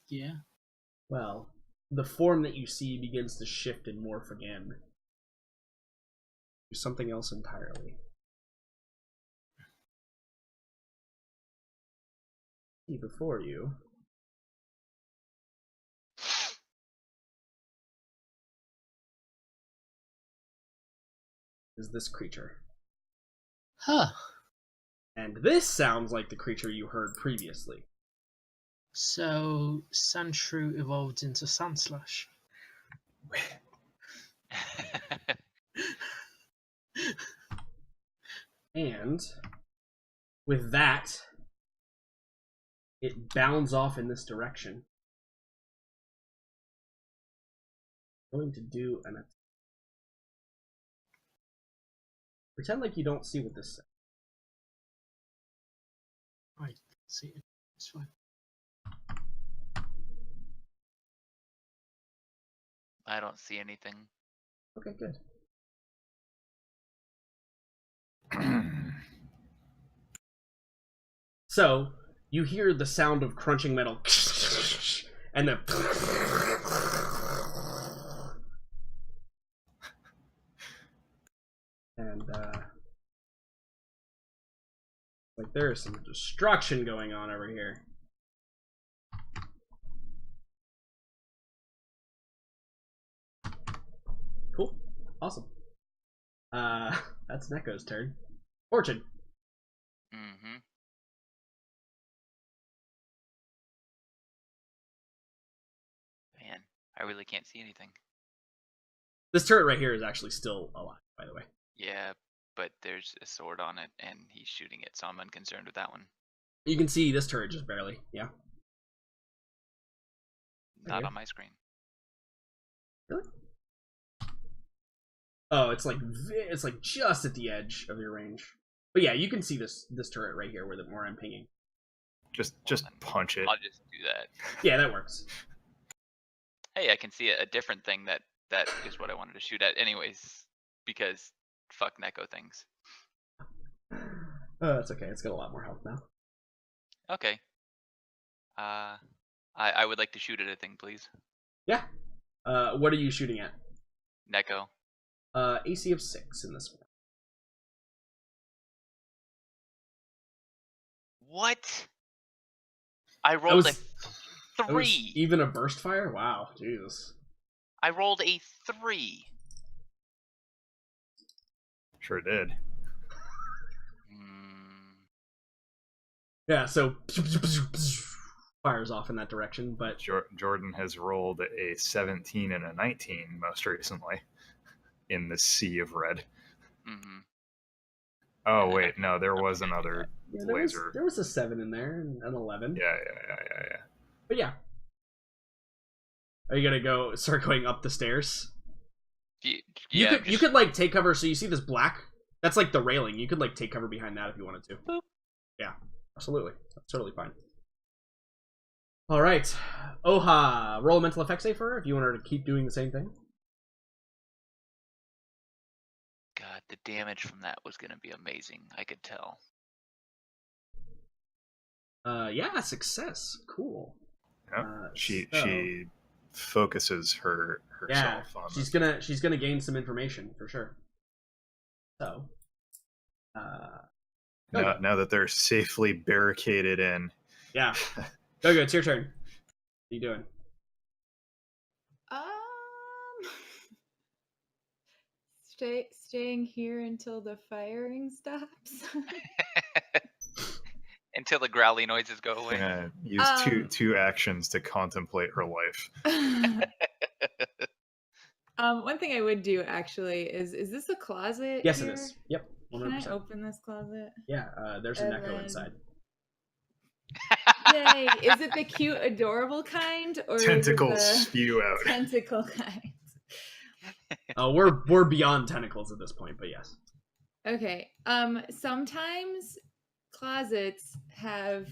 Yeah. Well, the form that you see begins to shift and morph again. Do something else entirely. See before you. Is this creature. Huh. And this sounds like the creature you heard previously. So, Sandshrew evolved into Sandslash. And with that, it bounds off in this direction. I'm going to do an attack. Pretend like you don't see what this says. I see it. It's fine. I don't see anything. Okay, good. So, you hear the sound of crunching metal, and then and like there is some destruction going on over here. Cool. Awesome. That's Neko's turn. Fortune. Mm-hmm. Man, I really can't see anything. This turret right here is actually still alive, by the way. Yeah, but there's a sword on it, and he's shooting it, so I'm unconcerned with that one. You can see this turret just barely. Yeah. Not on my screen. Really? Oh, it's like just at the edge of your range. But yeah, you can see this turret right here where I'm pinging. Just punch it. I'll just do that. Yeah, that works. Hey, I can see a different thing that is what I wanted to shoot at anyways, because fuck Neko things. That's okay. It's got a lot more health now. Okay. I would like to shoot at a thing, please. Yeah. What are you shooting at? Neko. AC of 6 in this one. What? I rolled a 3. Even a burst fire? Wow, Jesus. I rolled a 3. Sure did. Yeah, so fires off in that direction, but Jordan has rolled a 17 and a 19 most recently in the sea of red. Mm-hmm. Oh wait, no, there was another laser. There was a 7 in there and an 11. Yeah. But yeah. Are you gonna start going up the stairs? You could like take cover. So you see this black? That's like the railing. You could like take cover behind that if you wanted to. Boop. Yeah, absolutely. That's totally fine. All right, Oha, roll a mental effect save for her if you want her to keep doing the same thing. God, the damage from that was gonna be amazing. I could tell. Yeah, success. Cool. Yeah. She focuses herself on she's this. she's gonna gain some information for sure. So now that they're safely barricaded in. Yeah. Go, it's your turn. What are you doing? Staying here until the firing stops. Until the growly noises go away. Use two actions to contemplate her life. One thing I would do actually is this a closet? Yes, here? it is. Yep. 100%. Can I open this closet? Yeah. There's an echo inside. Yay! Is it the cute, adorable kind, or tentacles is it the spew out? Tentacle kind. We're beyond tentacles at this point, but yes. Okay. Sometimes closets have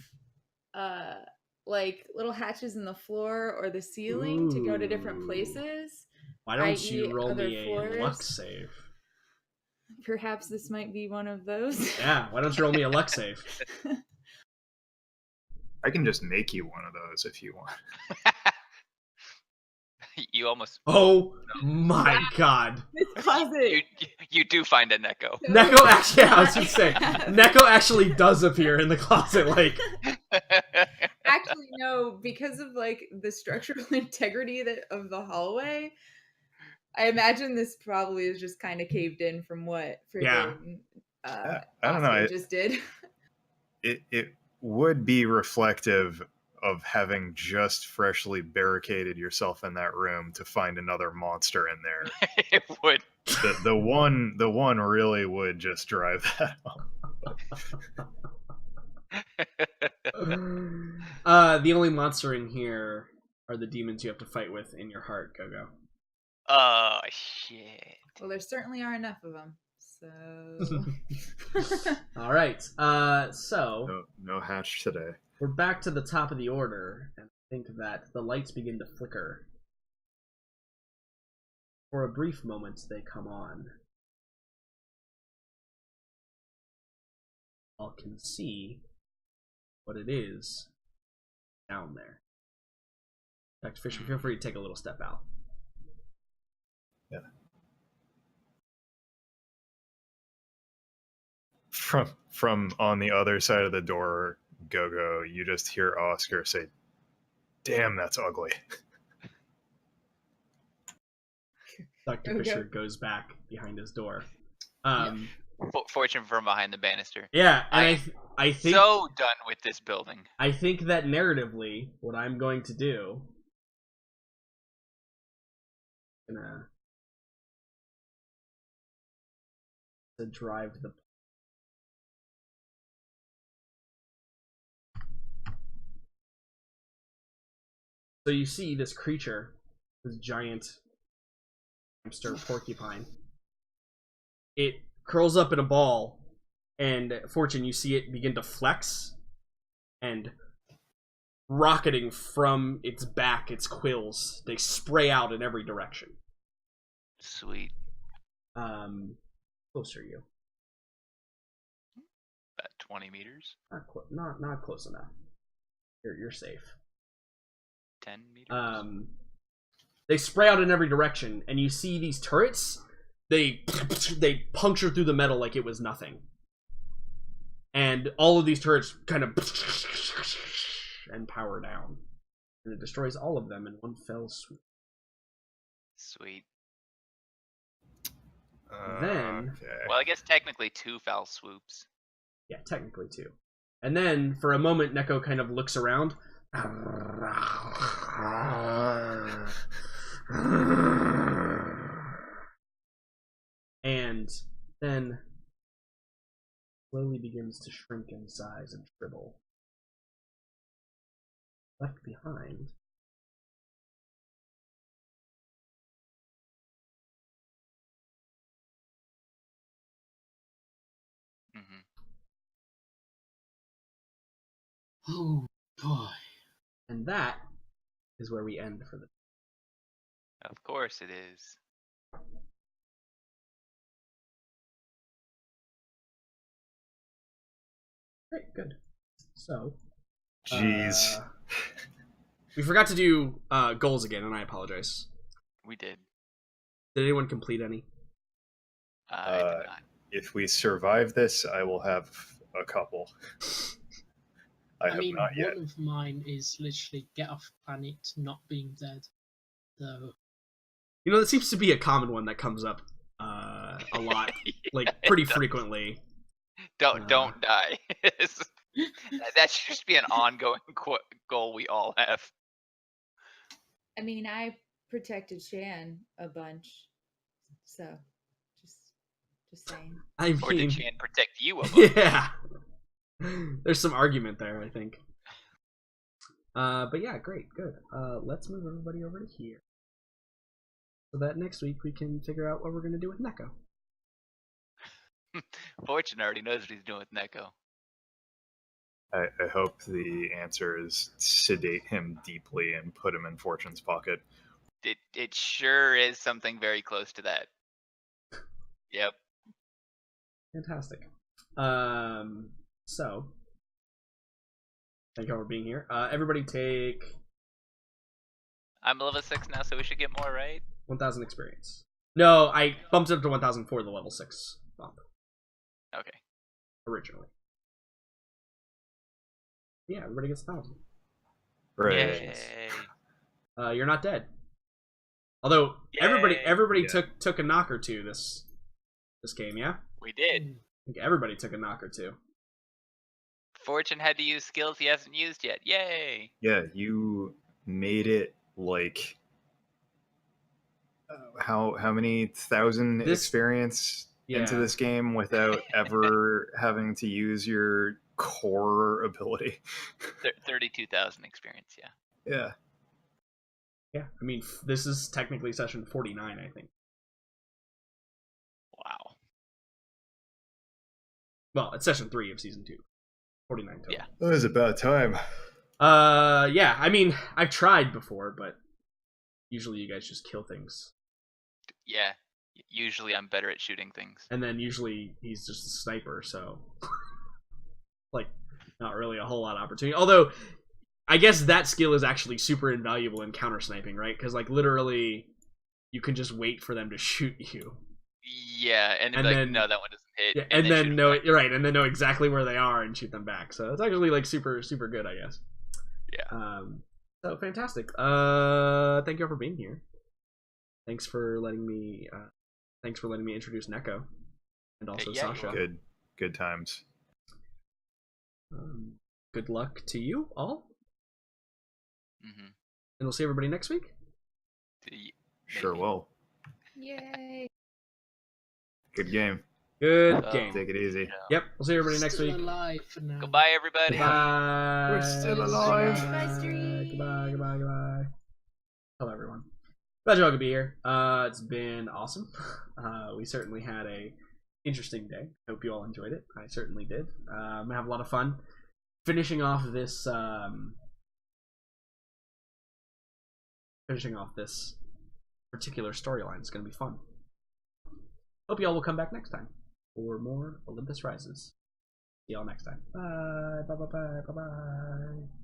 like little hatches in the floor or the ceiling to go to different places. Why don't you roll me a floors. luck save? Perhaps this might be one of those. Yeah, why don't you roll me a luck save? I can just make you one of those if you want. You almost. Oh my god! This closet. You do find a Neko. Neko actually, I was just saying, Neko actually does appear in the closet. Like, actually, no, because of like the structural integrity of the hallway. I imagine this probably is just kind of caved in from what freaking I don't know. I just did. It would be reflective of having just freshly barricaded yourself in that room to find another monster in there. It would. The one really would just drive that the only monster in here are the demons you have to fight with in your heart, Go-Go. Oh shit. Well, there certainly are enough of them. So. All right. So no hatch today. We're back to the top of the order, and I think that the lights begin to flicker. For a brief moment, they come on. All can see what it is down there. In fact, Fisher, feel free to take a little step out. Yeah. From on the other side of the door, Go-Go, you just hear Oscar say, "Damn, that's ugly." Dr. Fisher goes back behind his door. Fortune from behind the banister. Yeah, and I think so done with this building. I think that narratively, what I'm going to do, to drive the. So you see this creature, this giant hamster porcupine. It curls up in a ball, and Fortune, you see it begin to flex, and rocketing from its back, its quills, they spray out in every direction. Sweet. Closer you. About 20 meters. Not close enough. You're safe. 10 meters. They spray out in every direction, and you see these turrets. They puncture through the metal like it was nothing, and all of these turrets kind of and power down, and it destroys all of them in one fell swoop. Sweet. Then, well, I guess technically 2 foul swoops. Yeah, technically 2. And then, for a moment, Neko kind of looks around. And then slowly begins to shrink in size and shrivel. Left behind Oh boy. And that is where we end for the. Of course it is. Great, good. So, jeez, we forgot to do goals again, and I apologize. We did. Did anyone complete any? I did not. If we survive this, I will have a couple. I mean, not yet. One of mine is literally get off planet not being dead. So, you know, that seems to be a common one that comes up a lot, like pretty frequently. Don't die. That should just be an ongoing goal we all have. I mean, I protected Shan a bunch, so just saying. I mean, or did Shan protect you a bunch? Yeah. There's some argument there, I think. But yeah, great, good. Let's move everybody over to here, so that next week we can figure out what we're gonna do with Neko. Fortune already knows what he's doing with Neko. I hope the answer is sedate him deeply and put him in Fortune's pocket. It sure is something very close to that. Yep. Fantastic. So, thank you all for being here. Everybody take I'm level 6 now, so we should get more, right? 1,000 experience. No, I bumped it up to 1,000 for the level 6 bump. Okay. Originally. Yeah, everybody gets 1,000. Right. Yay. You're not dead. Although Yay. everybody took a knock or two this game, yeah? We did. I think everybody took a knock or two. Fortune had to use skills he hasn't used yet. Yay! Yeah, you made it like how many thousand experience into this game without ever having to use your core ability. 32,000 experience, yeah. Yeah. Yeah, I mean, this is technically session 49, I think. Wow. Well, it's session 3 of season 2. 49 total. Yeah. That was about time. Yeah, I mean, I've tried before, but usually you guys just kill things. Yeah. Usually I'm better at shooting things. And then usually he's just a sniper, so like not really a whole lot of opportunity. Although I guess that skill is actually super invaluable in counter sniping, right? Because like literally you can just wait for them to shoot you. Yeah, and then no, that one doesn't hit. Yeah, and then know it, right, and then know exactly where they are and shoot them back. So it's actually like super good, I guess. Yeah. So fantastic. Thank you all for being here. Thanks for letting me introduce Neko. and also Yeah, you're Sasha. welcome. Good times. Good luck to you all, Mm-hmm. and we'll see everybody next week. Sure will. Yay. Good game. Good game. Take it easy. Yep, we'll see everybody next Still week. alive for now. Goodbye, everybody. Goodbye. We're still alive. Goodbye. Hello, everyone. Glad you all could be here. It's been awesome. We certainly had a interesting day. Hope you all enjoyed it. I certainly did. I'm gonna have a lot of fun finishing off this particular storyline. It's gonna be fun. Hope you all will come back next time for more Olympus Rises. See y'all next time. Bye. Bye.